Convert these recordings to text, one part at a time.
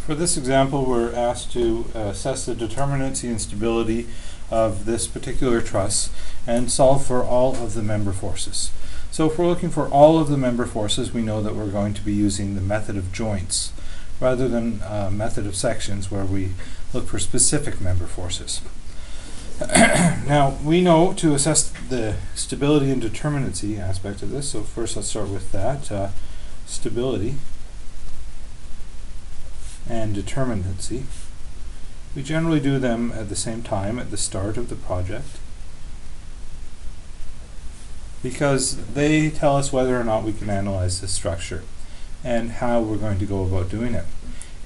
For this example, we're asked to assess the determinacy and stability of this particular truss and solve for all of the member forces. So if we're looking for all of the member forces, we know that we're going to be using the method of joints rather than method of sections, where we look for specific member forces. Now, we know to assess the stability and determinacy aspect of this, so first let's start with that. Stability and determinacy. We generally do them at the same time at the start of the project, because they tell us whether or not we can analyze the structure and how we're going to go about doing it.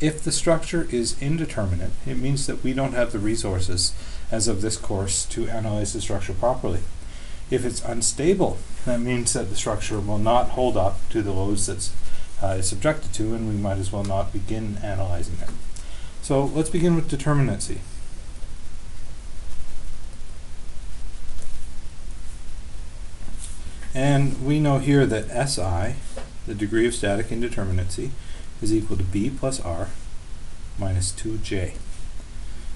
If the structure is indeterminate, it means that we don't have the resources as of this course to analyze the structure properly. If it's unstable, that means that the structure will not hold up to the loads that it's subjected to, and we might as well not begin analyzing it. So let's begin with determinacy. And we know here that SI, the degree of static indeterminacy, is equal to B plus R minus 2J.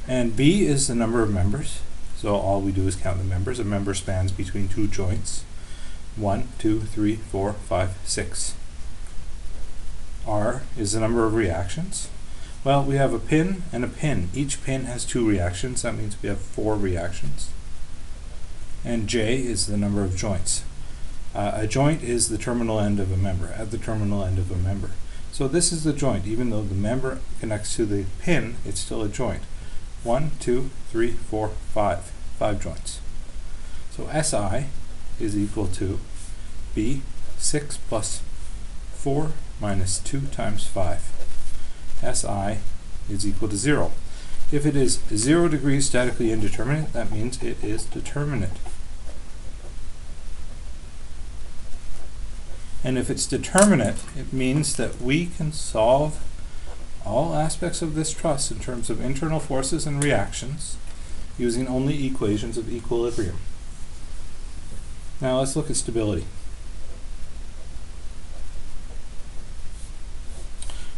And B is the number of members, so all we do is count the members. A member spans between two joints. 1, 2, 3, 4, 5, 6. R is the number of reactions. Well, we have a pin and a pin. Each pin has 2 reactions. That means we have 4 reactions. And J is the number of joints. A joint is the terminal end of a member, at the terminal end of a member. So this is the joint. Even though the member connects to the pin, it's still a joint. 1, 2, 3, 4, 5. 5 joints. So SI is equal to B, 6 plus 4 minus 2 times 5. SI is equal to 0. If it is 0 degrees statically indeterminate, that means it is determinate. And if it's determinate, it means that we can solve all aspects of this truss in terms of internal forces and reactions using only equations of equilibrium. Now let's look at stability.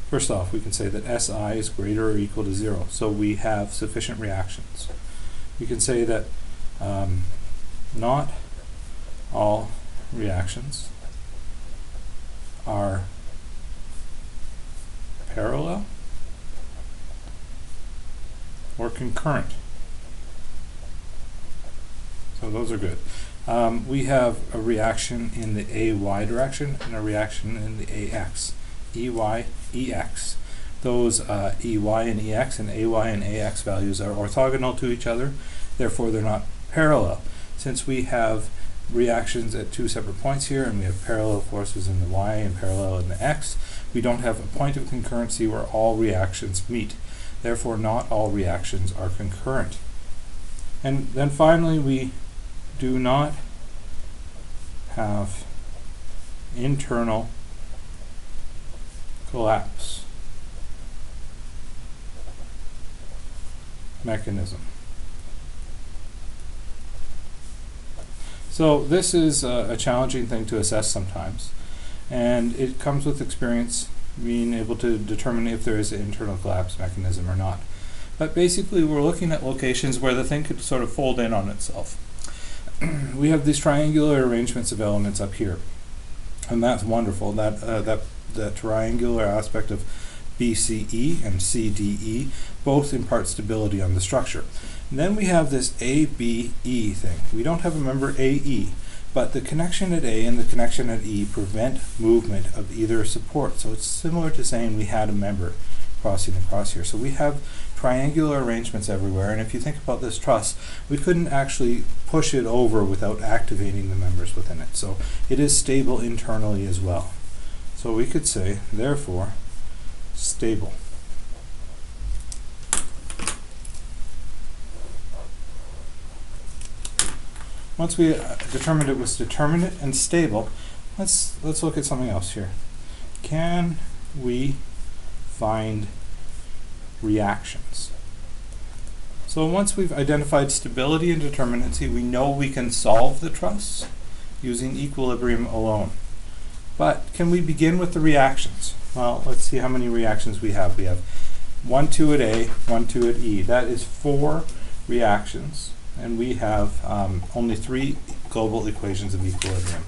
First off, we can say that SI is greater or equal to 0, so we have sufficient reactions. We can say that not all reactions are parallel or concurrent. So those are good. We have a reaction in the AY direction and a reaction in the AX. EY, EX. Those EY and EX and AY and AX values are orthogonal to each other, therefore they're not parallel. Since we have reactions at 2 separate points here, and we have parallel forces in the Y and parallel in the X, we don't have a point of concurrency where all reactions meet. Therefore, not all reactions are concurrent. And then finally, we do not have internal collapse mechanism. So this is a challenging thing to assess sometimes, and it comes with experience being able to determine if there is an internal collapse mechanism or not. But basically we're looking at locations where the thing could sort of fold in on itself. We have these triangular arrangements of elements up here, and that's wonderful. That triangular aspect of BCE and CDE both impart stability on the structure. And then we have this ABE thing. We don't have a member AE, but the connection at A and the connection at E prevent movement of either support. So it's similar to saying we had a member crossing across here. So we have triangular arrangements everywhere, and if you think about this truss, we couldn't actually push it over without activating the members within it. So it is stable internally as well. So we could say, therefore, stable. Once we determined it was determinate and stable, let's look at something else here. Can we find reactions? So once we've identified stability and determinacy, we know we can solve the truss using equilibrium alone. But can we begin with the reactions? Well, let's see how many reactions we have. We have 1, 2 at A, 1, 2 at E. That is 4 reactions, and we have only 3 global equations of equilibrium.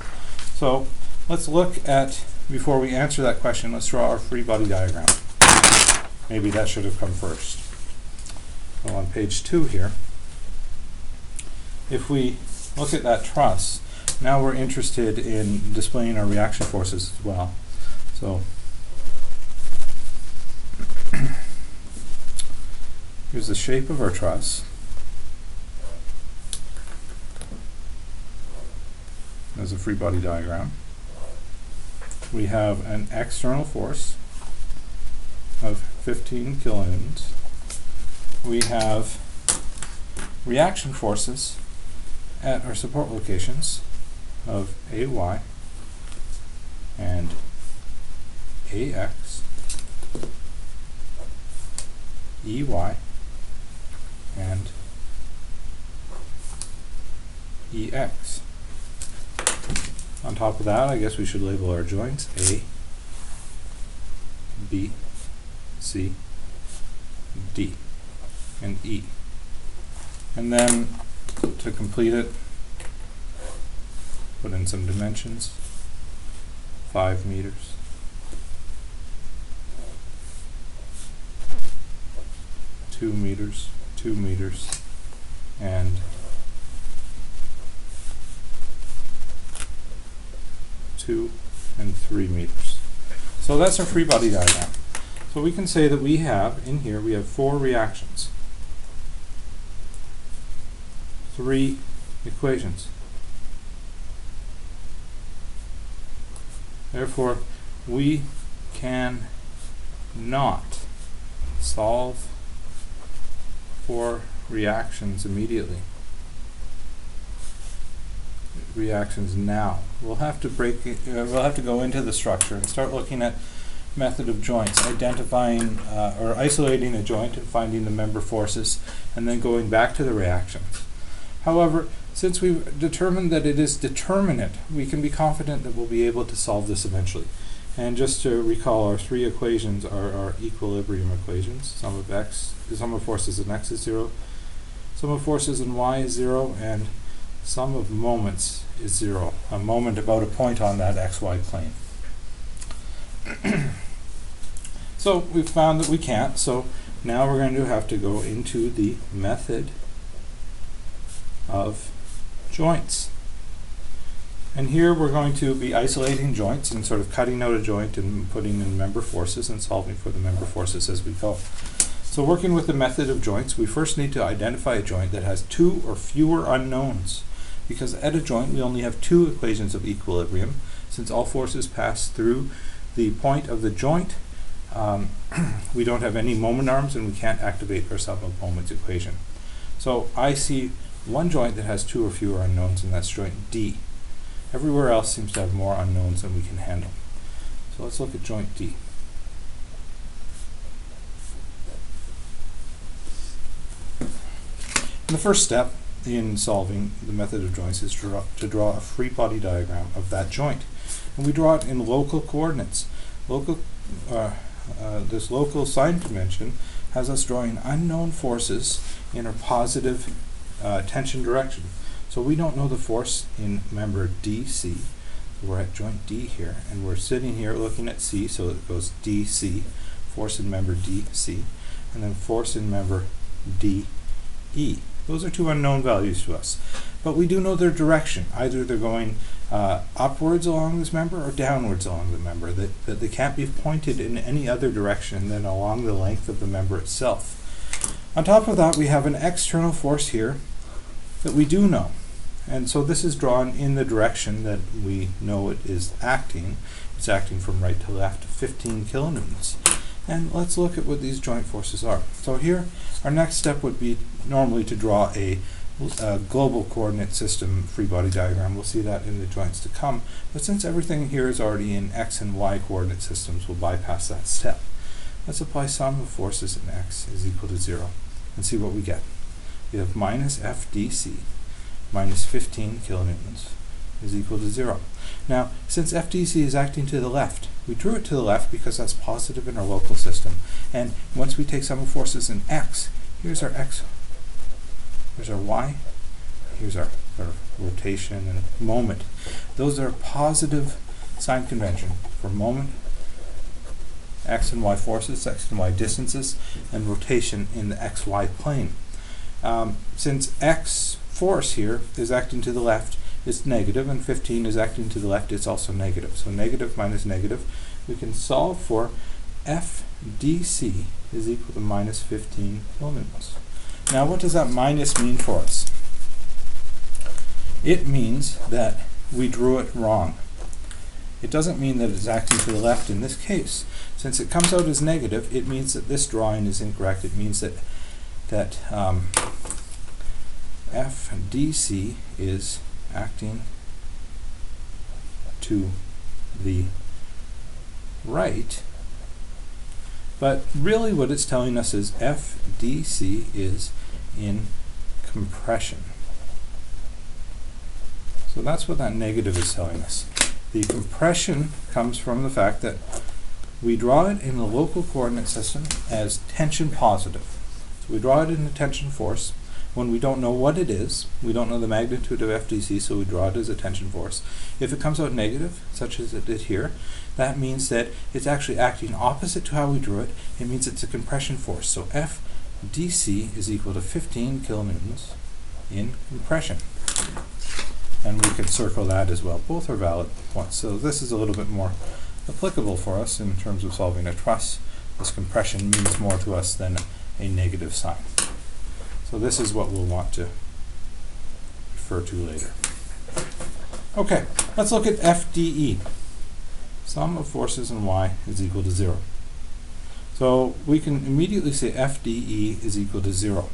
So let's look at, before we answer that question, let's draw our free body diagram. Maybe that should have come first. So on page 2 here, if we look at that truss, now we're interested in displaying our reaction forces as well. So here's the shape of our truss. There's a free body diagram. We have an external force of 15 kilonewtons. We have reaction forces at our support locations of AY and AX, EY, and EX. On top of that, I guess we should label our joints A, B, C, D, and E. And then, to complete it, put in some dimensions, 5 meters, 2 meters, 2 meters, and 2 and 3 meters. So that's our free body diagram. So we can say that we have, in here, we have 4 reactions, 3 equations. Therefore, we can not solve for reactions immediately. Reactions now. We'll have to we'll have to go into the structure and start looking at method of joints, identifying or isolating a joint and finding the member forces, and then going back to the reactions. However, since we've determined that it is determinate, we can be confident that we'll be able to solve this eventually. And just to recall, our 3 equations are our equilibrium equations. Sum of forces in x is 0, sum of forces in y is 0, and sum of moments is 0. A moment about a point on that xy plane. So we've found that we can't, so now we're going to have to go into the method of joints. And here we're going to be isolating joints and sort of cutting out a joint and putting in member forces and solving for the member forces as we go. So working with the method of joints, we first need to identify a joint that has 2 or fewer unknowns, because at a joint we only have 2 equations of equilibrium. Since all forces pass through the point of the joint, we don't have any moment arms and we can't activate our sum of moments equation. So I see one joint that has 2 or fewer unknowns, and that's joint D. Everywhere else seems to have more unknowns than we can handle. So let's look at joint D. And the first step in solving the method of joints is to draw a free body diagram of that joint. And we draw it in local coordinates. This local sign convention has us drawing unknown forces in a positive tension direction. So we don't know the force in member DC. We're at joint D here, and we're sitting here looking at C, so it goes DC, force in member DC, and then force in member DE. Those are 2 unknown values to us. But we do know their direction. Either they're going upwards along this member or downwards along the member, that they can't be pointed in any other direction than along the length of the member itself. On top of that, we have an external force here that we do know. And so this is drawn in the direction that we know it is acting. It's acting from right to left, 15 kilonewtons. And let's look at what these joint forces are. So here, our next step would be normally to draw a global coordinate system free body diagram. We'll see that in the joints to come. But since everything here is already in x and y coordinate systems, we'll bypass that step. Let's apply sum of forces in x is equal to 0 and see what we get. We have minus FDC minus 15 kilonewtons is equal to 0. Now, since FDC is acting to the left, we drew it to the left because that's positive in our local system. And once we take sum of forces in x, here's our x, here's our y, here's our rotation and moment. Those are positive sign convention for moment, x and y forces, x and y distances, and rotation in the xy plane. Since x force here is acting to the left, it's negative, and 15 is acting to the left, it's also negative. So negative minus negative, we can solve for FDC is equal to minus 15 kilonewtons. Now what does that minus mean for us? It means that we drew it wrong. It doesn't mean that it's acting to the left in this case. Since it comes out as negative, it means that this drawing is incorrect. It means that FDC is acting to the right, but really what it's telling us is FDC is in compression. So that's what that negative is telling us. The compression comes from the fact that we draw it in the local coordinate system as tension positive. So we draw it in the tension force. When we don't know what it is, we don't know the magnitude of FDC, so we draw it as a tension force. If it comes out negative, such as it did here, that means that it's actually acting opposite to how we drew it. It means it's a compression force. So FDC is equal to 15 kilonewtons in compression. And we can circle that as well. Both are valid points. So this is a little bit more applicable for us in terms of solving a truss. This compression means more to us than a negative sign. So this is what we'll want to refer to later. Okay, let's look at FDE. Sum of forces in y is equal to 0. So we can immediately say FDE is equal to 0.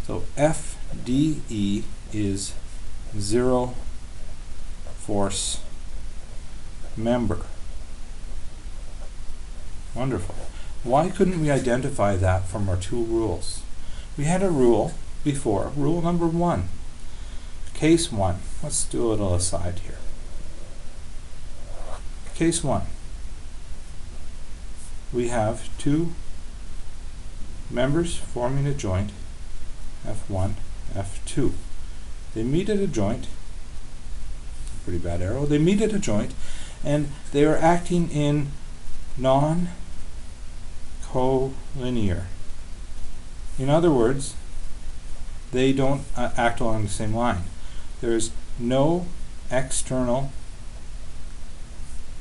So FDE is 0 force member. Wonderful. Why couldn't we identify that from our two rules? We had a rule before, rule number 1. Case 1. Let's do a little aside here. Case 1. We have two members forming a joint, F1, F2. They meet at a joint, pretty bad arrow, they meet at a joint, and they are acting in non-collinear. In other words, they don't act along the same line. There's no external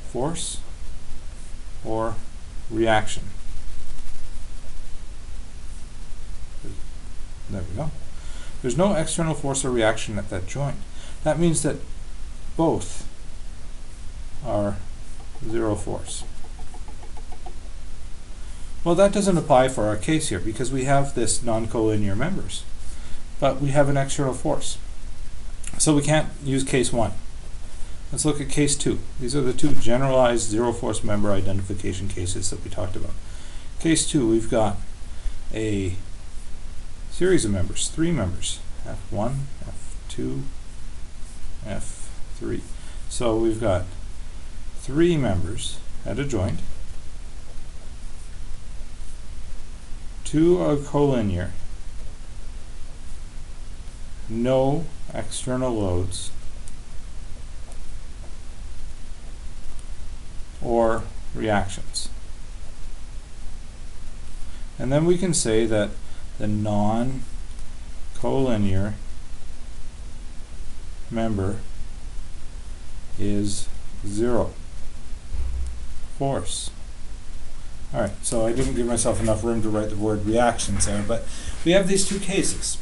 force or reaction. There we go. There's no external force or reaction at that joint. That means that both are 0 force. Well, that doesn't apply for our case here because we have this non-collinear members, but we have an external force. So we can't use case 1. Let's look at case 2. These are the two generalized 0 force member identification cases that we talked about. Case 2, we've got a series of members, 3 members, F1, F2, F3. So we've got 3 members at a joint. 2 are collinear, no external loads or reactions. And then we can say that the non-collinear member is 0 force. Alright, so I didn't give myself enough room to write the word reactions there, but we have these two cases.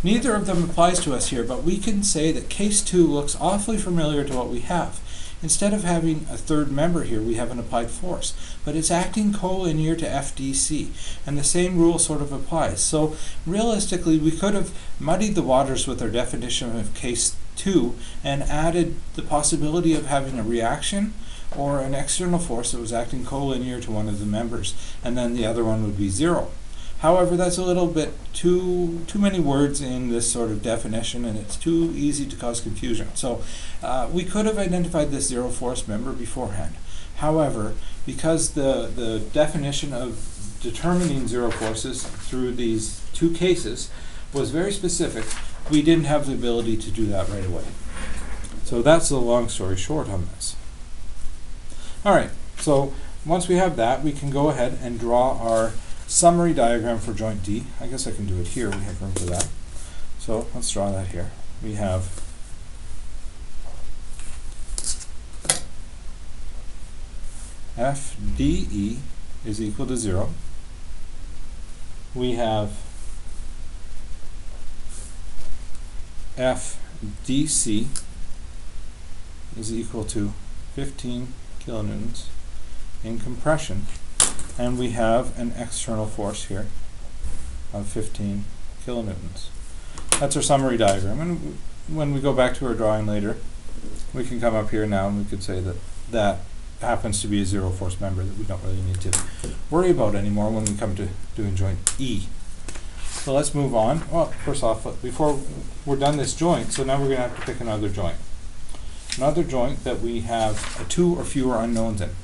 Neither of them applies to us here, but we can say that case 2 looks awfully familiar to what we have. Instead of having a third member here, we have an applied force, but it's acting collinear to FDC, and the same rule sort of applies. So realistically, we could have muddied the waters with our definition of case 2 and added the possibility of having a reaction or an external force that was acting collinear to one of the members, and then the other one would be 0. However, that's a little bit too many words in this sort of definition, and it's too easy to cause confusion. So we could have identified this zero force member beforehand. However, because the definition of determining zero forces through these two cases was very specific, we didn't have the ability to do that right away. So that's the long story short on this. All right, so once we have that, we can go ahead and draw our summary diagram for joint D. I guess I can do it here. We have room for that. So let's draw that here. We have FDE is equal to 0. We have FDC is equal to 15 kilonewtons in compression, and we have an external force here of 15 kilonewtons. That's our summary diagram, and when we go back to our drawing later, we can come up here now and we could say that that happens to be a zero force member that we don't really need to worry about anymore when we come to doing joint E. So let's move on. Well, first off, before we're done this joint, so now we're going to have to pick another joint. Another joint that we have 2 or fewer unknowns in.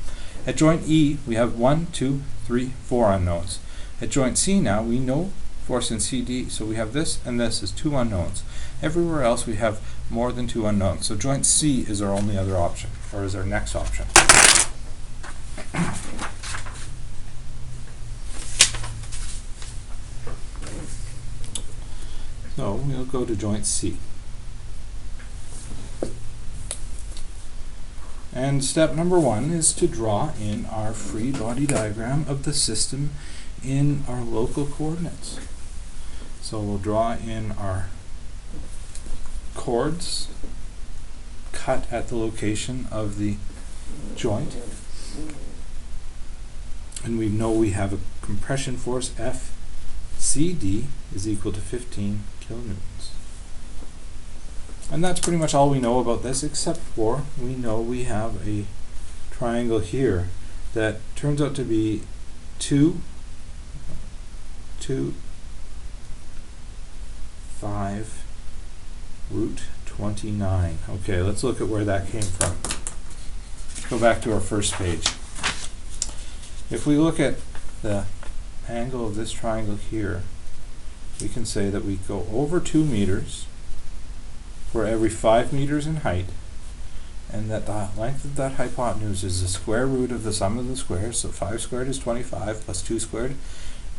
At joint E, we have 1, 2, 3, 4 unknowns. At joint C now, we know force in CD, so we have this and this as 2 unknowns. Everywhere else we have more than 2 unknowns. So joint C is our only other option, or is our next option. So we'll go to joint C. And step number 1 is to draw in our free body diagram of the system in our local coordinates. So we'll draw in our chords cut at the location of the joint. And we know we have a compression force FCD is equal to 15 kilonewtons. And that's pretty much all we know about this, except for we know we have a triangle here that turns out to be 2, 5, root 29. Okay, let's look at where that came from. Go back to our first page. If we look at the angle of this triangle here, we can say that we go over 2 meters for every 5 meters in height, and that the length of that hypotenuse is the square root of the sum of the squares. So 5 squared is 25 plus 2 squared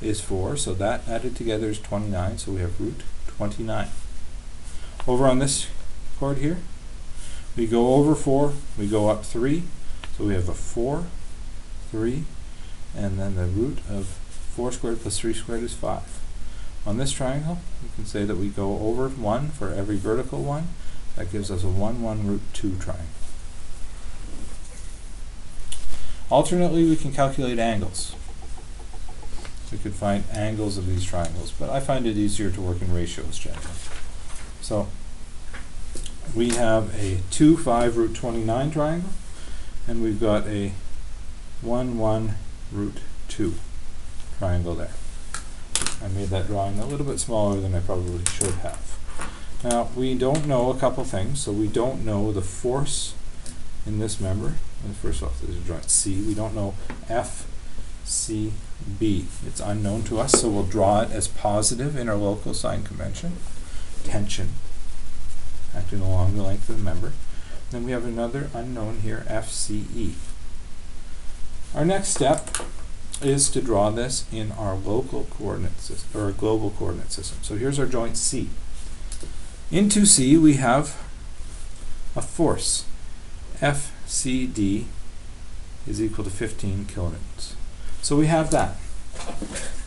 is 4, so that added together is 29, so we have root 29. Over on this chord here, we go over 4, we go up 3, so we have a 4, 3, and then the root of 4 squared plus 3 squared is 5. On this triangle, we can say that we go over 1 for every vertical one. That gives us a 1, 1, root 2 triangle. Alternately, we can calculate angles. We could find angles of these triangles, but I find it easier to work in ratios generally. So we have a 2, 5, root 29 triangle, and we've got a 1, 1, root 2 triangle there. I made that drawing a little bit smaller than I probably should have. Now, we don't know a couple things. So we don't know the force in this member. And first off, there's a joint C. We don't know FCB. It's unknown to us, so we'll draw it as positive in our local sign convention. Tension, acting along the length of the member. Then we have another unknown here, FCE. Our next step is to draw this in our local coordinate system, or a global coordinate system. So here's our joint C. Into C we have a force. FCD is equal to 15 kilonewtons. So we have that.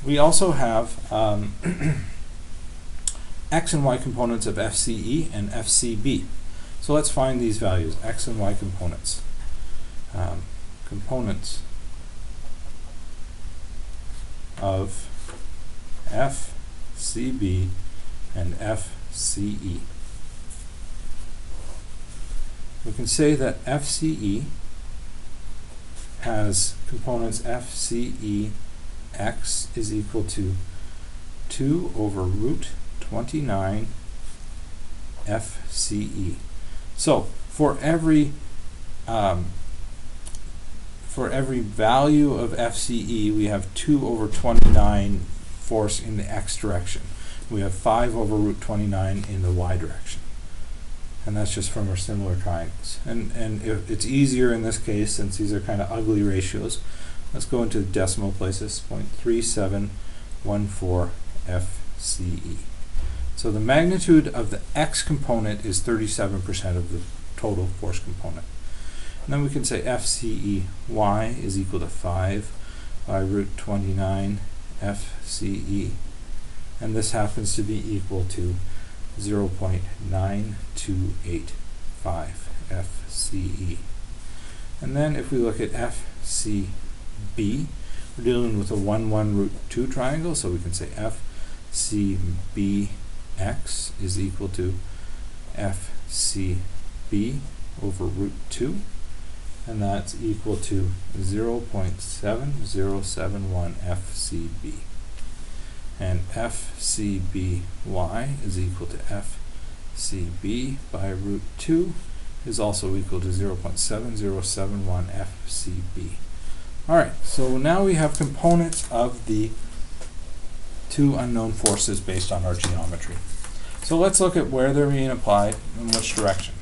We also have x and y components of FCE and FCB. So let's find these values, x and y components. Components of FCB and FCE. We can say that FCE has components FCE x is equal to 2 over root 29 FCE. So for every value of FCE, we have 2 over 29 force in the x direction. We have 5 over root 29 in the y direction. And that's just from our similar triangles. And it's easier in this case, since these are kind of ugly ratios. Let's go into decimal places, 0.3714 FCE. So the magnitude of the x component is 37% of the total force component. And then we can say FCEY is equal to 5 by root 29 FCE. And this happens to be equal to 0.9285 FCE. And then if we look at FCB, we're dealing with a 1, 1, root 2 triangle, so we can say FCBX is equal to FCB over root 2, and that's equal to 0.7071 FCB. And FCBY is equal to FCB by root 2 is also equal to 0.7071 FCB. Alright, so now we have components of the two unknown forces based on our geometry. So let's look at where they're being applied and which direction.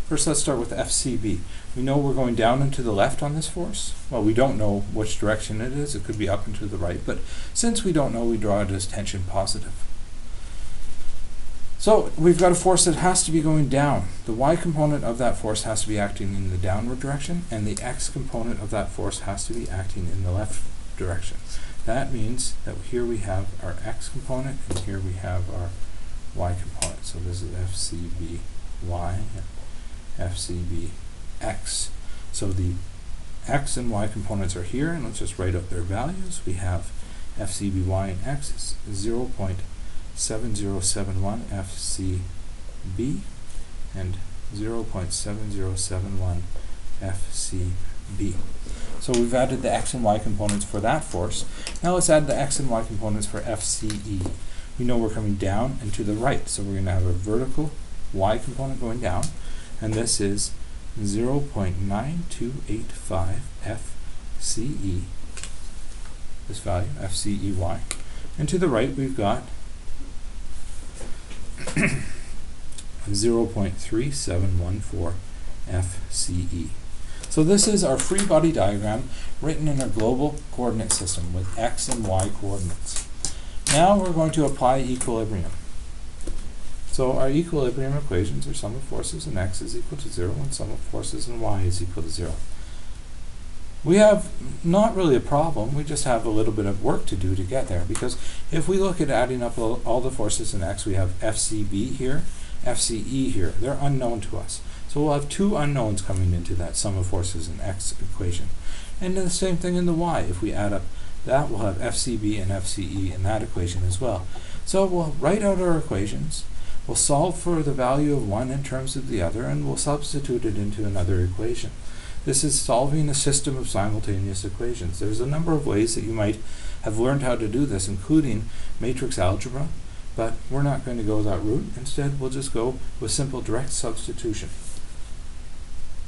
First, let's start with FCB. We know we're going down and to the left on this force. Well, we don't know which direction it is. It could be up and to the right, but since we don't know, we draw it as tension positive. So we've got a force that has to be going down. The y component of that force has to be acting in the downward direction, and the x component of that force has to be acting in the left direction. That means that here we have our x component, and here we have our y component. So this is FCBY and FCBX. So the x and y components are here, and let's just write out their values. We have FCBY and x is 0.7071 FCB and 0.7071 FCB. So we've added the x and y components for that force. Now let's add the x and y components for FCE. We know we're coming down and to the right, so we're going to have a vertical y component going down, and this is 0.9285 FCE, this value, FCEY. And to the right we've got 0.3714 FCE. So this is our free body diagram written in a global coordinate system with x and y coordinates. Now we're going to apply equilibrium. So our equilibrium equations are sum of forces in x is equal to 0 and sum of forces in y is equal to 0. We have not really a problem, we just have a little bit of work to do to get there, because if we look at adding up all the forces in x, we have FCB here, FCE here. They're unknown to us. So we'll have two unknowns coming into that sum of forces in x equation. And the same thing in the y. If we add up that, we'll have FCB and FCE in that equation as well. So we'll write out our equations, we'll solve for the value of one in terms of the other, and we'll substitute it into another equation. This is solving a system of simultaneous equations. There's a number of ways that you might have learned how to do this, including matrix algebra, but we're not going to go that route. Instead, we'll just go with simple direct substitution.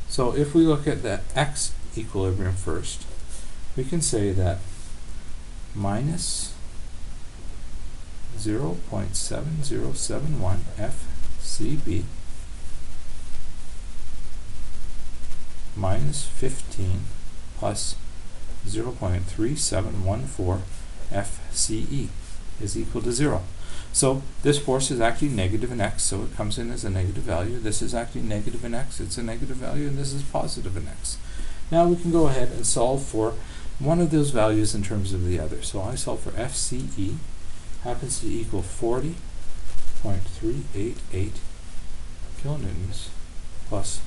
So if we look at the x equilibrium first, we can say that minus 0.7071 FCB minus 15 plus 0.3714 FCE is equal to 0. So this force is actually negative in x, so it comes in as a negative value. This is actually negative in x, it's a negative value, and this is positive in x. Now we can go ahead and solve for one of those values in terms of the other. So I solve for FCE, happens to equal 40.388 kilonewtons plus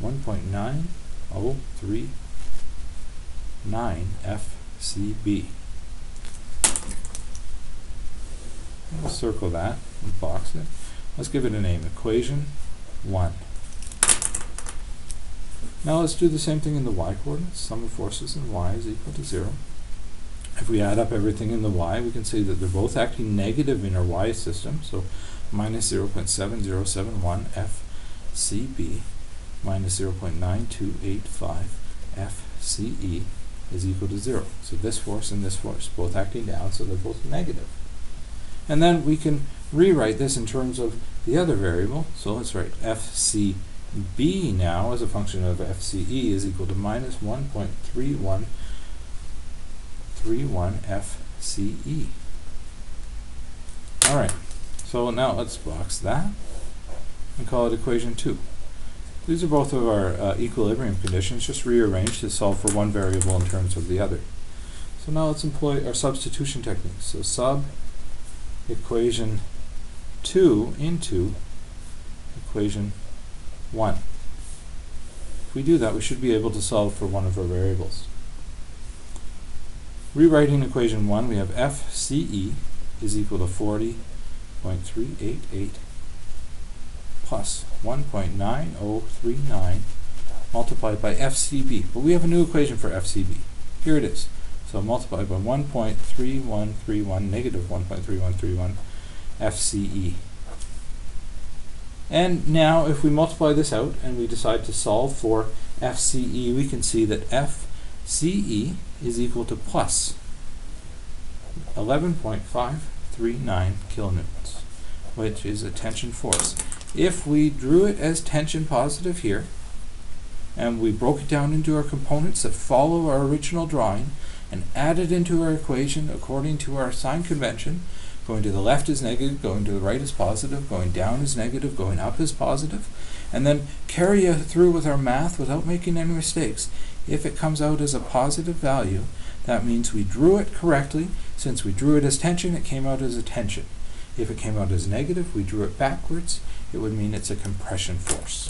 1.9039 FCB. We'll circle that and box it. Let's give it a name, equation 1. Now let's do the same thing in the y coordinates. Sum of forces in y is equal to 0. If we add up everything in the y, we can see that they're both acting negative in our y system, so minus 0.7071 FCB minus 0.9285 FCE is equal to 0. So this force and this force both acting down, so they're both negative. And then we can rewrite this in terms of the other variable. So let's write FCB now as a function of FCE is equal to minus 1.3131 FCE. Alright, so now let's box that and call it equation 2. These are both of our equilibrium conditions, just rearranged to solve for one variable in terms of the other. So now let's employ our substitution technique. So sub equation 2 into equation 1. If we do that, we should be able to solve for one of our variables. Rewriting equation 1, we have FCE is equal to 40.388 plus 1.9039 multiplied by FCB. But we have a new equation for FCB. Here it is. So multiplied by 1.3131, negative 1.3131 FCE. And now if we multiply this out and we decide to solve for FCE, we can see that FCE is equal to plus 11.539 kilonewtons, which is a tension force. If we drew it as tension positive here, and we broke it down into our components that follow our original drawing, and added into our equation according to our sign convention, going to the left is negative, going to the right is positive, going down is negative, going up is positive, and then carry it through with our math without making any mistakes. If it comes out as a positive value, that means we drew it correctly. Since we drew it as tension, it came out as a tension. If it came out as negative, we drew it backwards, it would mean it's a compression force.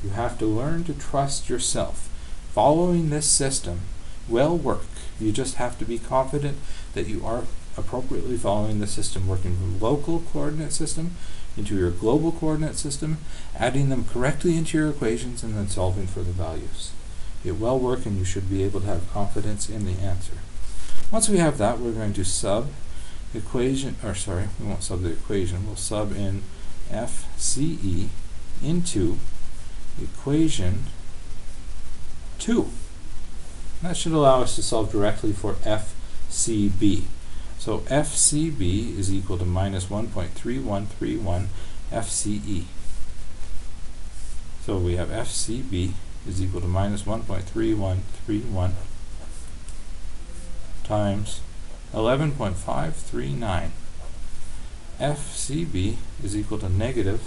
You have to learn to trust yourself. Following this system will work. You just have to be confident that you are appropriately following the system, working from local coordinate system into your global coordinate system, adding them correctly into your equations, and then solving for the values. It will work, and you should be able to have confidence in the answer. Once we have that, we're going to sub equation, or sorry, we won't sub the equation, we'll sub in FCE into equation 2. That should allow us to solve directly for FCB. So FCB is equal to minus 1.3131 FCE. So we have FCB is equal to minus 1.3131 times 11.539. FCB is equal to negative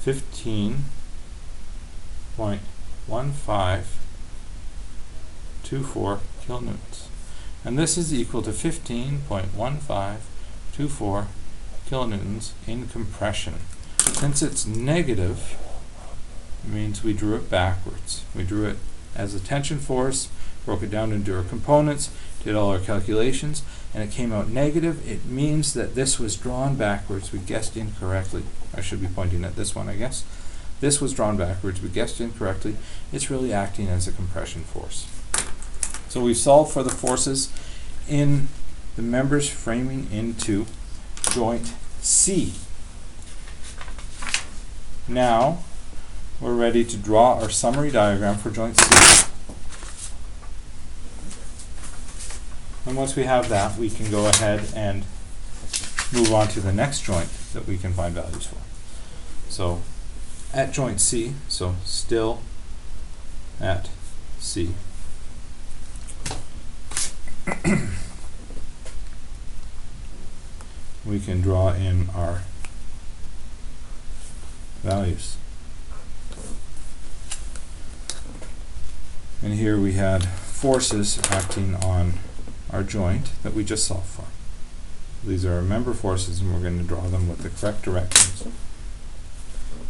15.1524 kilonewtons. And this is equal to 15.1524 kilonewtons in compression. Since it's negative, it means we drew it backwards. We drew it as a tension force, broke it down into our components, did all our calculations, and it came out negative. It means that this was drawn backwards. We guessed incorrectly. I should be pointing at this one, I guess. This was drawn backwards. We guessed incorrectly. It's really acting as a compression force. So we've solved for the forces in the members framing into joint C. Now we're ready to draw our summary diagram for joint C. And once we have that, we can go ahead and move on to the next joint that we can find values for. So at joint C, so still at C, we can draw in our values. And here we had forces acting on our joint that we just solved for. These are our member forces, and we're going to draw them with the correct directions.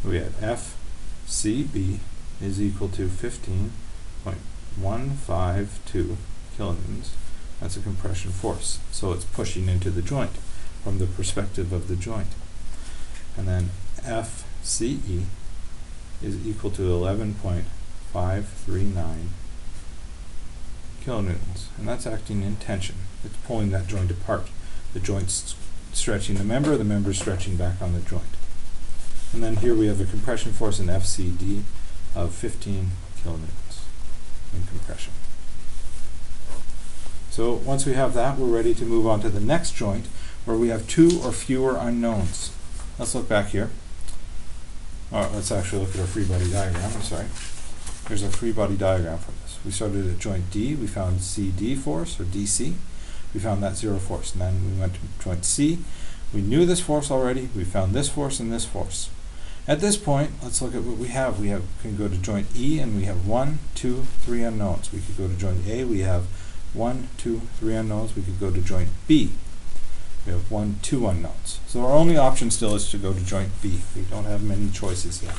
We had FCB is equal to 15.152 kilonewtons. That's a compression force. So it's pushing into the joint from the perspective of the joint. And then FCE is equal to 11.539 kilonewtons, and that's acting in tension. It's pulling that joint apart. The joint's stretching the member stretching back on the joint. And then here we have a compression force in FCD of 15 kilonewtons in compression. So once we have that, we're ready to move on to the next joint where we have two or fewer unknowns. Let's look back here. Let's actually look at our Freebody diagram. I'm sorry. Here's our Freebody diagram for this. We started at joint D. We found CD force, or DC. We found that zero force. And then we went to joint C. We knew this force already. We found this force and this force. At this point, let's look at what we have. We can go to joint E, and we have 1, 2, 3 unknowns. We could go to joint A. We have 1, 2, 3 unknowns. We could go to joint B. We have 1, 2 unknowns. So our only option still is to go to joint B. We don't have many choices yet.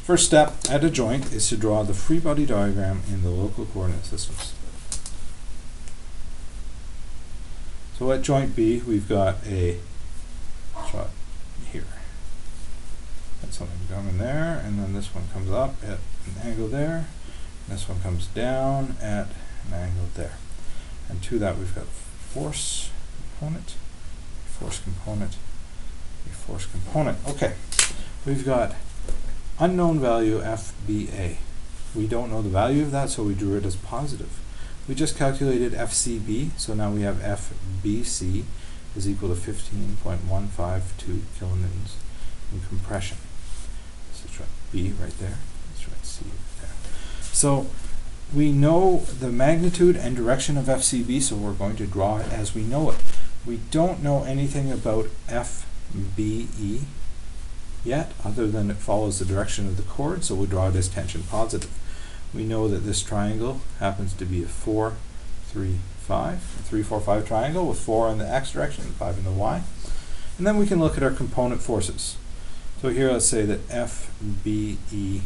First step at a joint is to draw the Freebody diagram in the local coordinate systems. So at joint B, we've got a shot here. That's something coming there, and then this one comes up at an angle there. And this one comes down at an angle there. And to that, we've got force component, force component, a force component. Okay, we've got unknown value FBA. We don't know the value of that, so we drew it as positive. We just calculated FCB, so now we have FBC is equal to 15.152 kilonewtons in compression. This is B right there. Let's write C right there. So we know the magnitude and direction of FCB, so we're going to draw it as we know it. We don't know anything about FBE yet, other than it follows the direction of the chord, so we draw it as tension positive. We know that this triangle happens to be a 4, 3, 5, 3, 4, 5 triangle with 4 in the x direction and 5 in the y. And then we can look at our component forces. So here let's say that FBE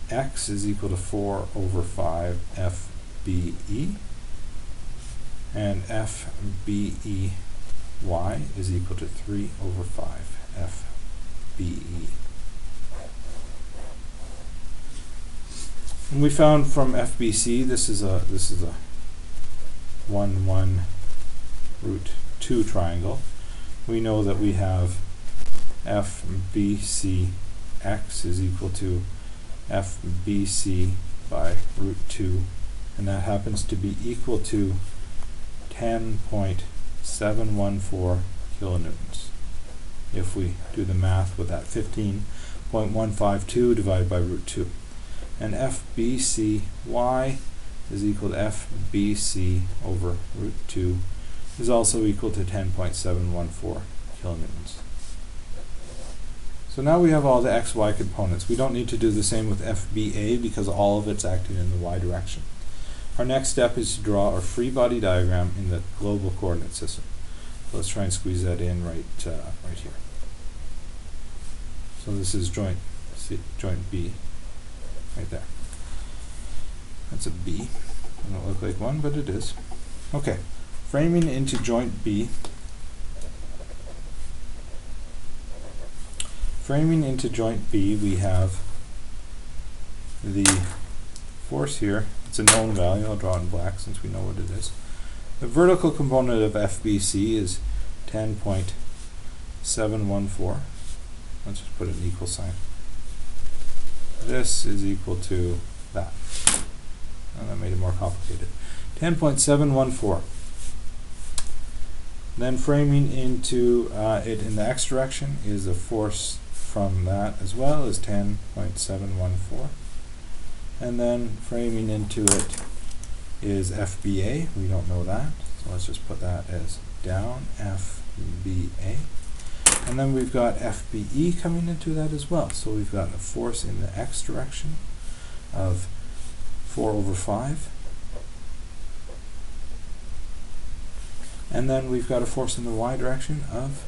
x is equal to 4 over 5 FBE, and FBE y is equal to 3 over 5 FBE. And we found from FBC this is a 1, 1 root 2 triangle. We know that we have FBC x is equal to FBC by root 2, and that happens to be equal to 10.714 kilonewtons. If we do the math with that 15.152 divided by root 2. And FBCY is equal to FBC over root 2 is also equal to 10.714 kilonewtons. So now we have all the XY components. We don't need to do the same with FBA because all of it's acting in the Y direction. Our next step is to draw our Freebody diagram in the global coordinate system. So let's try and squeeze that in right here. So this is joint B, right there. That's a B. Doesn't look like one, but it is. Okay, framing into joint B. Framing into joint B, we have the force here. It's a known value. I'll draw it in black since we know what it is. The vertical component of FBC is 10.714. Let's just put an equal sign. This is equal to that. And that made it more complicated. 10.714. Then framing into it in the x direction is the force from that as well as 10.714. And then framing into it is FBA. We don't know that, so let's just put that as down FBA. And then we've got FBE coming into that as well. So we've got a force in the x direction of 4 over 5. And then we've got a force in the y direction of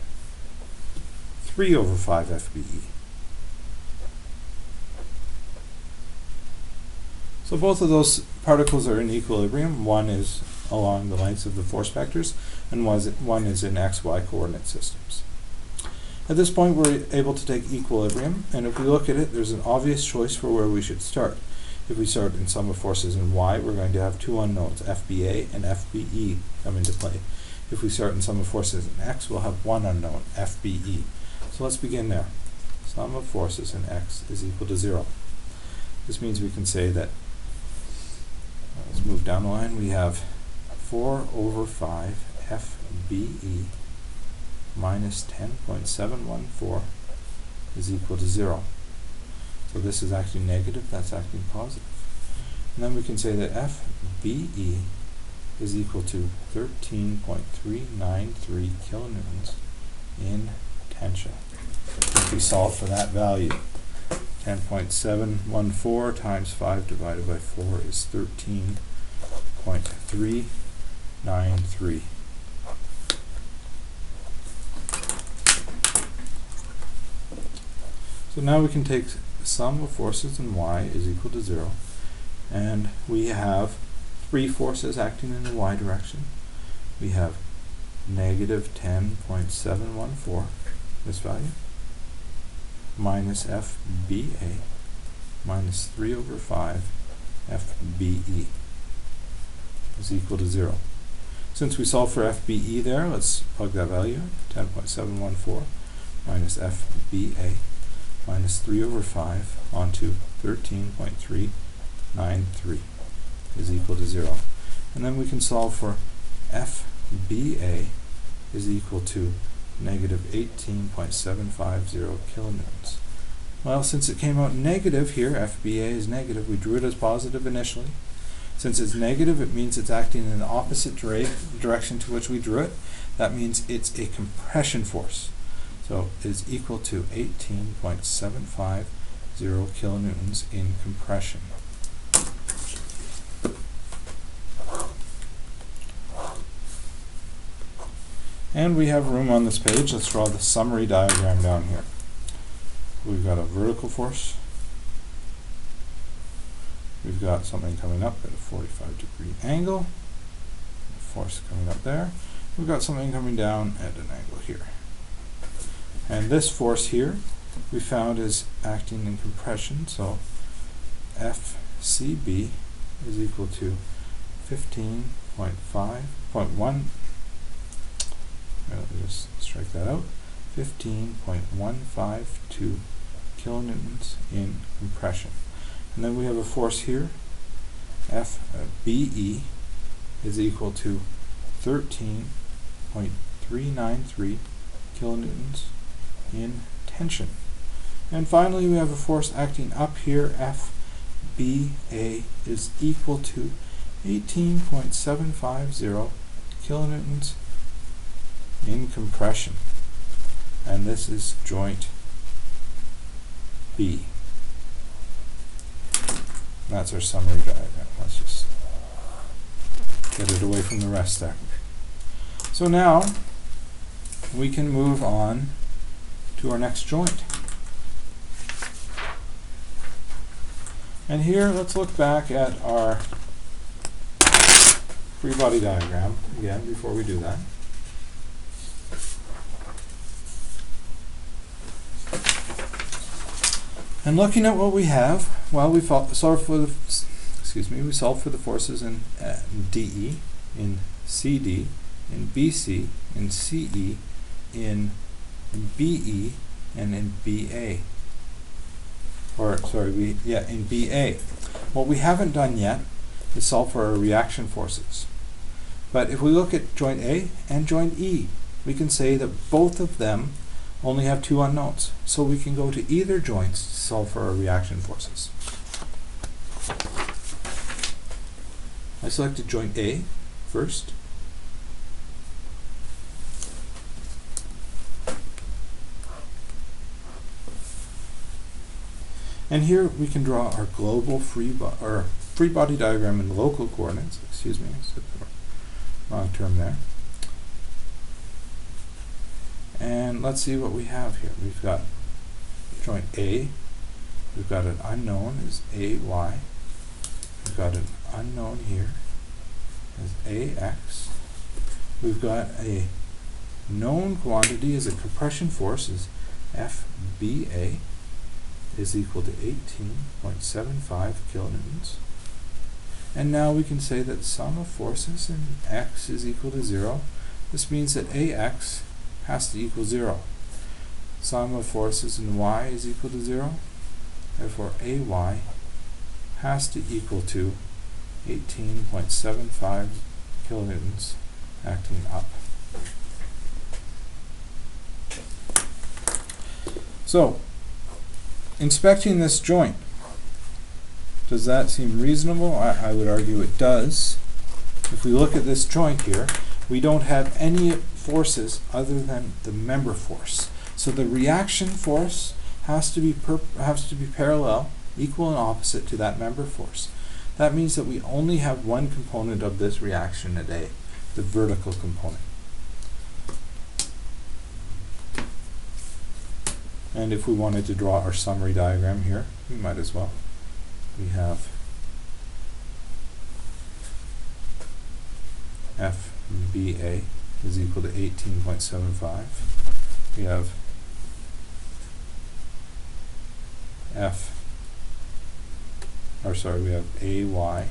3 over 5 FBE. So both of those particles are in equilibrium. One is along the lengths of the force vectors, and one is in XY coordinate systems. At this point we're able to take equilibrium, and if we look at it, there's an obvious choice for where we should start. If we start in sum of forces in y, we're going to have two unknowns, FBA and FBE, come into play. If we start in sum of forces in x, we'll have one unknown, FBE. So let's begin there. Sum of forces in x is equal to 0. This means we can say that, let's move down the line, we have 4 over 5 FBE minus 10.714 is equal to 0. So this is actually negative, that's actually positive. And then we can say that FBE is equal to 13.393 kilonewtons in tension. If we solve for that value, 10.714 times 5 divided by 4 is 13.393. So now we can take sum of forces in y is equal to 0, and we have three forces acting in the y direction. We have negative 10.714, this value, minus FBA, minus 3 over 5 FBE is equal to 0. Since we solve for FBE there, let's plug that value in, 10.714 minus FBA minus 3 over 5 onto 13.393 is equal to 0. And then we can solve for FBA is equal to negative 18.750 kilonewtons. Well, since it came out negative here, FBA is negative, we drew it as positive initially. Since it's negative, it means it's acting in the opposite direction to which we drew it. That means it's a compression force. So it's equal to 18.750 kilonewtons in compression. And we have room on this page. Let's draw the summary diagram down here. We've got a vertical force. We've got something coming up at a 45-degree angle. Force coming up there. We've got something coming down at an angle here. And this force here we found is acting in compression, so FCB is equal to 15.5.1. Let me just strike that out. 15.152 kilonewtons in compression. And then we have a force here, FBE is equal to 13.393 kilonewtons in tension. And finally we have a force acting up here, FBA is equal to 18.750 kilonewtons in compression. And this is joint B. That's our summary diagram. Let's just get it away from the rest there. So now we can move on to our next joint. And here let's look back at our free body diagram again before we do that. And looking at what we have, well, we solved for the forces in DE, in CD, in BC, in CE, in BE, and in BA. In BA. What we haven't done yet is solve for our reaction forces. But if we look at joint A and joint E, we can say that both of them only have two unknowns. So we can go to either joints to solve for our reaction forces. I selected joint A first. And here we can draw our global free body diagram in local coordinates. Excuse me, I said the wrong term there. And let's see what we have here. We've got joint A. We've got an unknown as AY. We've got an unknown here as AX. We've got a known quantity as a compression force as FBA is equal to 18.75 kilonewtons. And now we can say that sum of forces in X is equal to 0. This means that AX has to equal 0. Sum of forces in Y is equal to 0. Therefore, AY has to equal to 18.75 kilonewtons acting up. So, inspecting this joint, does that seem reasonable? I would argue it does. If we look at this joint here, we don't have any forces other than the member force. So the reaction force has to be parallel, equal and opposite to that member force. That means that we only have one component of this reaction at A, the vertical component. And if we wanted to draw our summary diagram here, we might as well. We have FBA is equal to 18.75. We have we have AY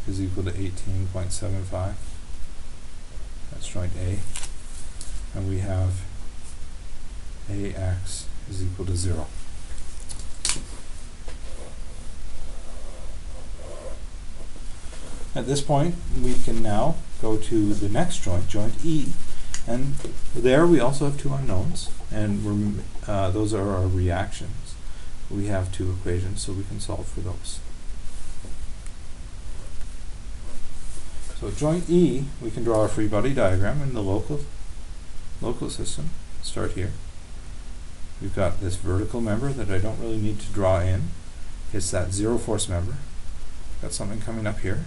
is equal to 18.75. That's joint A. And we have AX is equal to 0. At this point, we can now go to the next joint, joint E, and there we also have two unknowns, and those are our reactions. We have two equations, so we can solve for those. So joint E, we can draw a free body diagram in the local system. Start here. We've got this vertical member that I don't really need to draw in. It's that zero force member. Got something coming up here.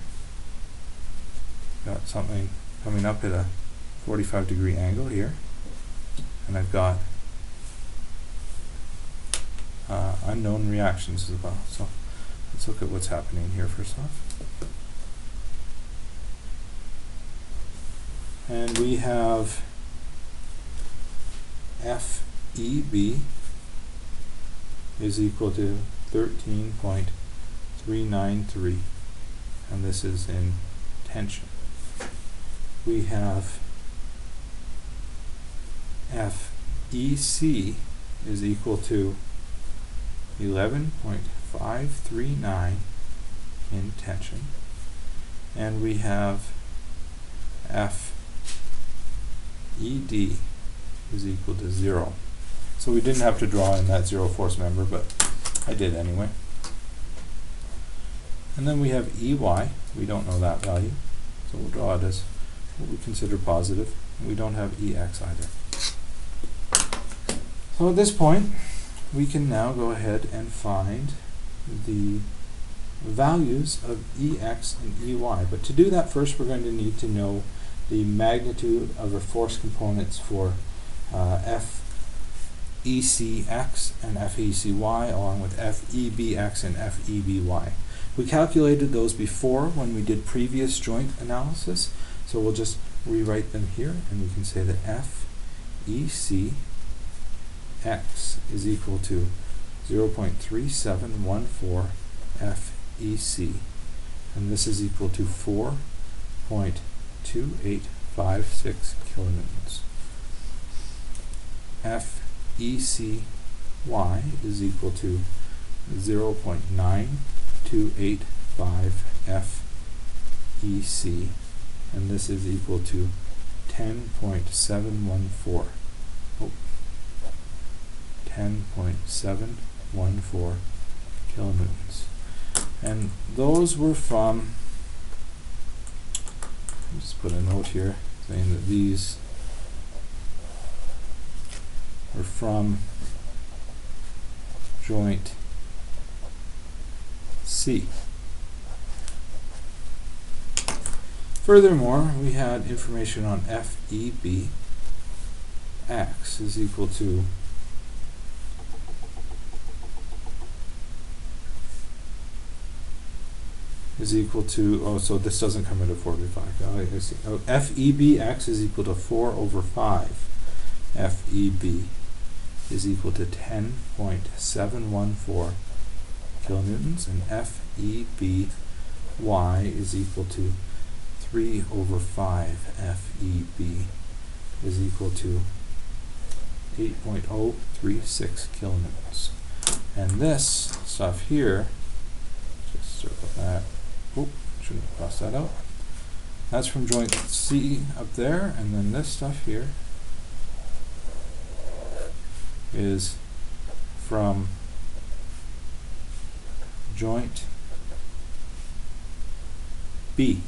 Got something coming up at a 45-degree angle here. And I've got unknown reactions as well. So let's look at what's happening here first off. And we have FEB is equal to 13.393, and this is in tension. We have FEC is equal to 11.539 in tension, and we have FED is equal to 0. So we didn't have to draw in that zero force member, but I did anyway. And then we have EY. We don't know that value, so we'll draw it as what we consider positive. And we don't have EX either. So at this point, we can now go ahead and find the values of EX and EY. But to do that, first we're going to need to know the magnitude of our force components for FECX and FECY, along with FEBX and FEBY. We calculated those before when we did previous joint analysis, so we'll just rewrite them here, and we can say that FECX is equal to 0.3714 FEC, and this is equal to 4.2856 kilonewtons. FECY is equal to 0.9285 FEC, and this is equal to 10.714. 10.714 kilonewtons. And those were from, just put a note here saying that these are from joint C. Furthermore, we had information on FEB. X is equal to so this doesn't come into 4 over 5. I see. FEBX is equal to 4 over 5 FEB. is equal to 10.714 kilonewtons, and FEBY is equal to 3 over 5 FEB is equal to 8.036 kilonewtons. And this stuff here, just circle that, shouldn't have crossed that out. That's from joint C up there, and then this stuff here is from joint B.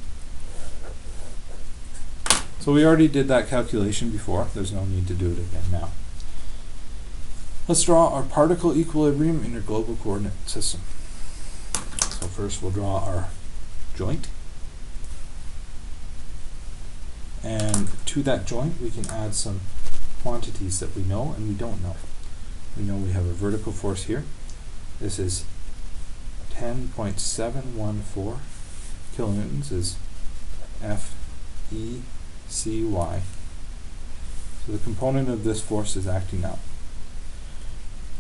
So we already did that calculation before. There's no need to do it again now. Let's draw our particle equilibrium in our global coordinate system. So first we'll draw our joint. And to that joint we can add some quantities that we know and we don't know. We know we have a vertical force here. This is 10.714 kilonewtons is FECY. So the component of this force is acting up.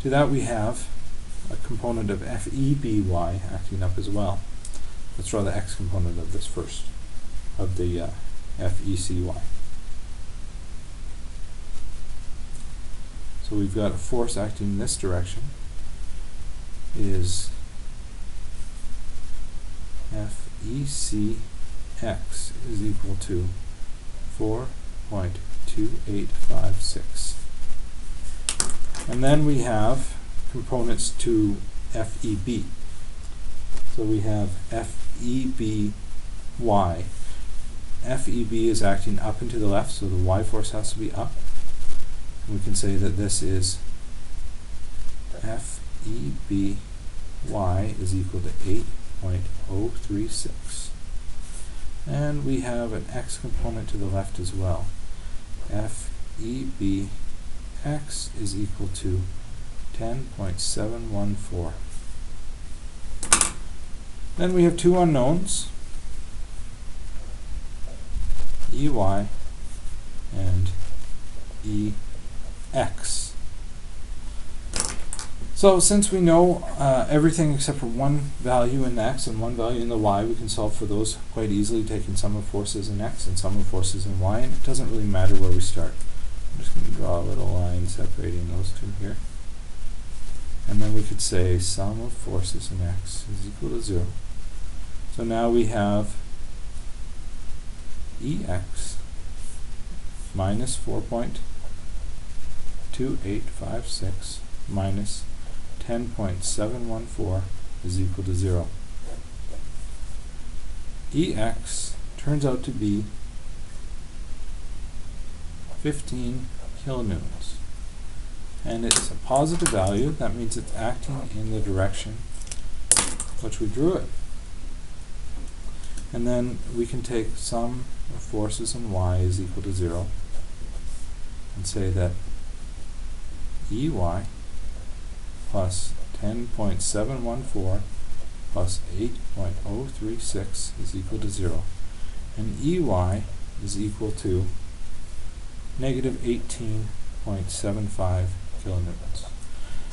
To that we have a component of FEBY acting up as well. Let's draw the x component of this first, of the FECY. So we've got a force acting in this direction is FECX is equal to 4.2856. And then we have components to FEB. So we have FEBY. FEB is acting up and to the left, so the y force has to be up. We can say that this is FEBY is equal to 8.036. And we have an x component to the left as well. FEBX is equal to 10.714. Then we have two unknowns, EY and EX. So since we know everything except for one value in the x and one value in the y, we can solve for those quite easily, taking sum of forces in x and sum of forces in y, and it doesn't really matter where we start. I'm just going to draw a little line separating those two here. And then we could say sum of forces in x is equal to 0. So now we have EX minus 4.2856 minus 10.714 is equal to 0. EX turns out to be 15 kilonewtons. And it's a positive value. That means it's acting in the direction which we drew it. And then we can take sum of forces in y is equal to 0 and say that EY plus 10.714 plus 8.036 is equal to 0. And EY is equal to negative 18.75 kilonewtons.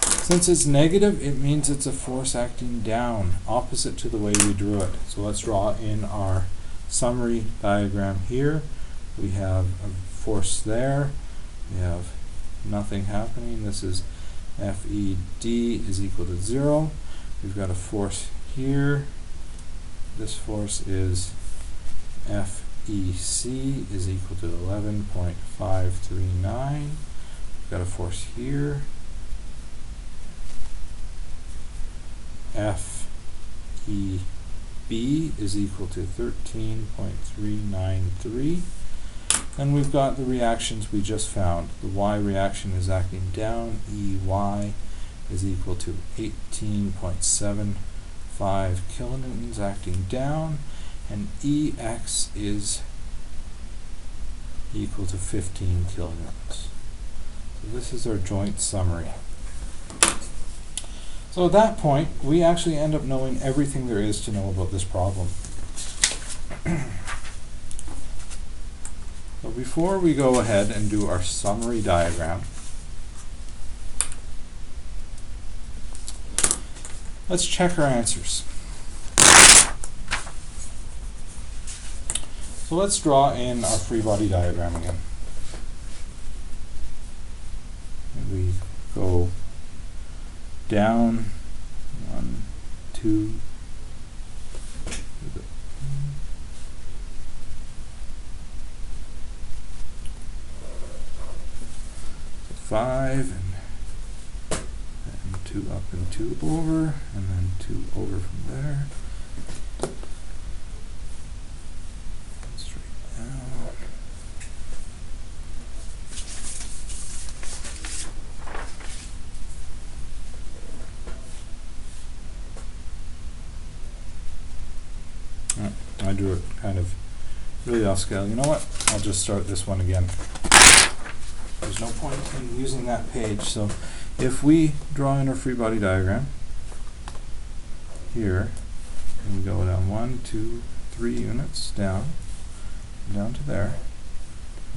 Since it's negative, it means it's a force acting down, opposite to the way we drew it. So let's draw in our summary diagram here. We have a force there. We have nothing happening. This is FED is equal to 0. We've got a force here. This force is FEC is equal to 11.539. We've got a force here. FEB is equal to 13.393. And we've got the reactions we just found. The Y reaction is acting down. EY is equal to 18.75 kilonewtons acting down. And EX is equal to 15 kilonewtons. So this is our joint summary. So at that point, we actually end up knowing everything there is to know about this problem. So before we go ahead and do our summary diagram, Let's check our answers. So let's draw in our free body diagram again. And we go down 1, 2, 5, and 2 up and 2 over, and then 2 over from there. Straight down. I drew it kind of really off scale. You know what? I'll just start this one again. There's no point in using that page. So if we draw in our free body diagram here, and we go down 1, 2, 3 units down to there,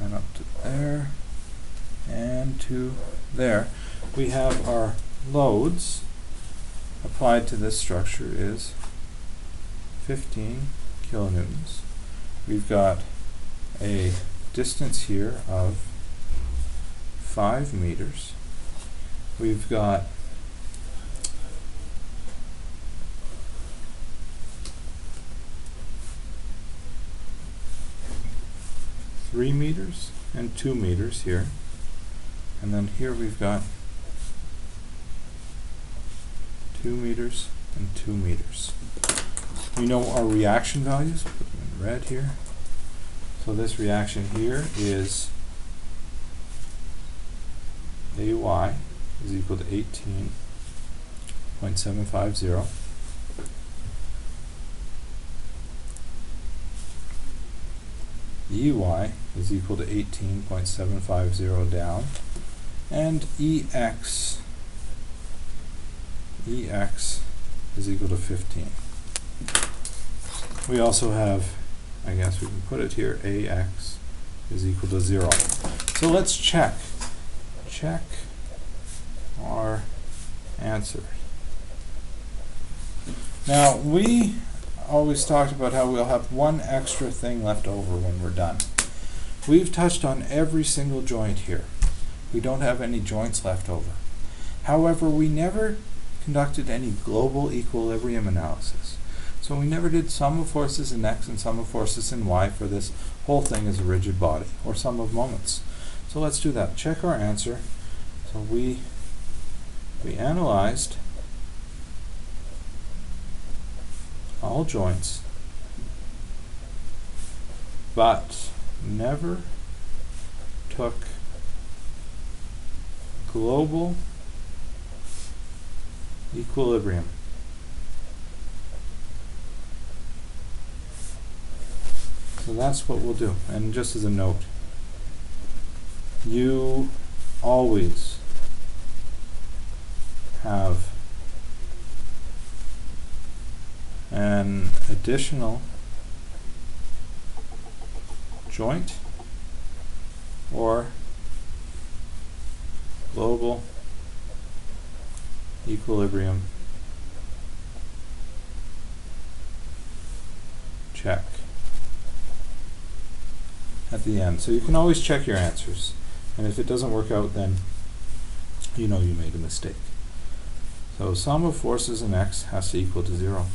and up to there, and to there, we have our loads applied to this structure is 15 kilonewtons. We've got a distance here of 5 meters. We've got three meters and 2 meters here, and then here we've got 2 meters and 2 meters. We know our reaction values, put them in red here. So this reaction here is AY is equal to 18.750. EY is equal to 18.750 down, and EX is equal to 15. We also have, I guess we can put it here, AX is equal to 0. So let's check our answer. Now, we always talked about how we'll have one extra thing left over when we're done. We've touched on every single joint here. We don't have any joints left over. However, we never conducted any global equilibrium analysis. So we never did sum of forces in X and sum of forces in Y for this whole thing as a rigid body, or sum of moments. So let's do that. Check our answer. So we analyzed all joints, but never took global equilibrium. So that's what we'll do. And just as a note, you always have an additional joint or global equilibrium check at the end. So you can always check your answers, and if it doesn't work out, then you know you made a mistake. So sum of forces in X has to equal to 0.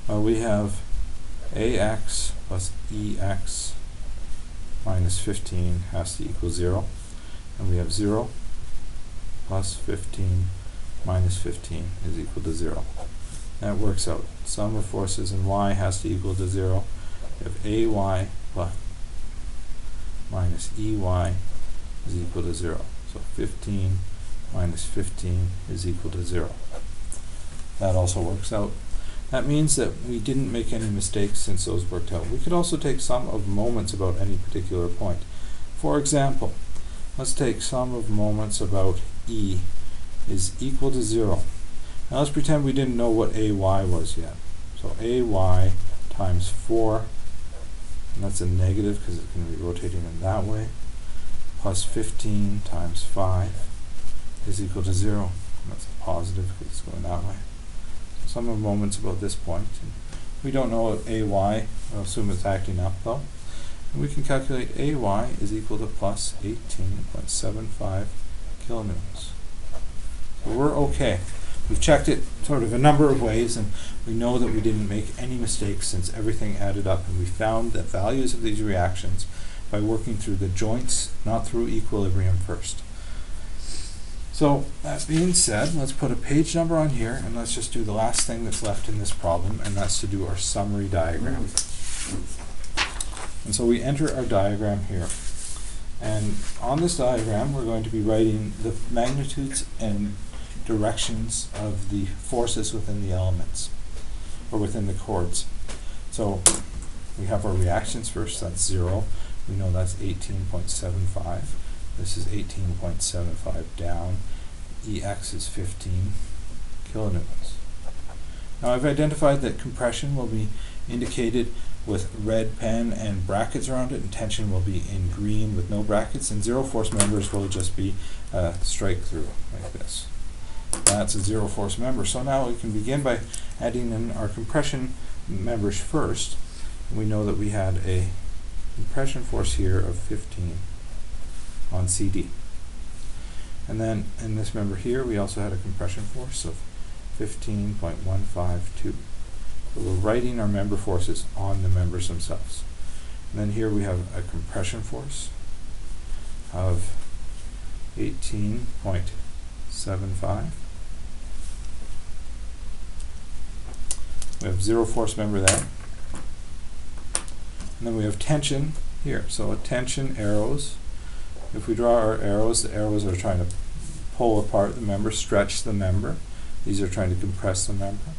We have AX plus EX minus 15 has to equal 0, and we have 0 plus 15 minus 15 is equal to 0. That works out. Sum of forces in Y has to equal to 0. We have AY plus minus EY is equal to 0. So 15 minus 15 is equal to 0. That also works out. That means that we didn't make any mistakes since those worked out. We could also take sum of moments about any particular point. For example, let's take sum of moments about E is equal to 0. Now let's pretend we didn't know what AY was yet. So AY times 4, and that's a negative because it's going to be rotating in that way, plus 15 times 5 is equal to 0. And that's a positive because it's going that way. some of moments about this point. And we don't know AY, I'll assume it's acting up though. And we can calculate AY is equal to plus 18.75 kilonewtons. So we're okay. We've checked it sort of a number of ways, and we know that we didn't make any mistakes since everything added up, and we found the values of these reactions by working through the joints, not through equilibrium first. So that being said, let's put a page number on here, and let's just do the last thing that's left in this problem, and that's to do our summary diagram. And so we enter our diagram here. And on this diagram, we're going to be writing the magnitudes and directions of the forces within the elements, or within the chords. So we have our reactions first, that's 0. We know that's 18.75. This is 18.75 down. EX is 15 kilonewtons. Now I've identified that compression will be indicated with red pen and brackets around it, and tension will be in green with no brackets, and zero force members will just be strike through like this. That's a zero force member. So now we can begin by adding in our compression members first. We know that we had a compression force here of 15 on CD. And then in this member here, we also had a compression force of 15.152. So we're writing our member forces on the members themselves. And then here we have a compression force of 18.75. We have zero force member there. And then we have tension here. So tension arrows. If we draw our arrows, the arrows are trying to pull apart the member, stretch the member. These are trying to compress the member.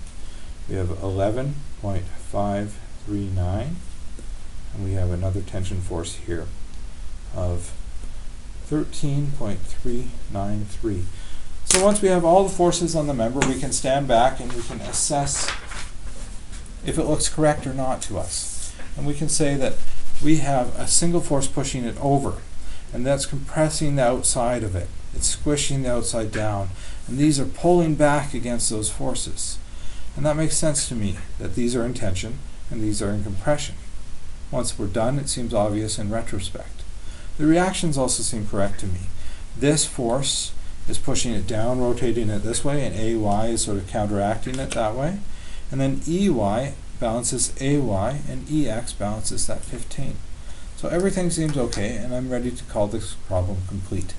We have 11.539. And we have another tension force here of 13.393. So once we have all the forces on the member, we can stand back and we can assess if it looks correct or not to us. And we can say that we have a single force pushing it over, and that's compressing the outside of it. It's squishing the outside down, and these are pulling back against those forces. And that makes sense to me, that these are in tension and these are in compression. Once we're done, it seems obvious in retrospect. The reactions also seem correct to me. This force is pushing it down, rotating it this way, and AY is sort of counteracting it that way. And then EY balances AY, and EX balances that 15. So everything seems okay, and I'm ready to call this problem complete.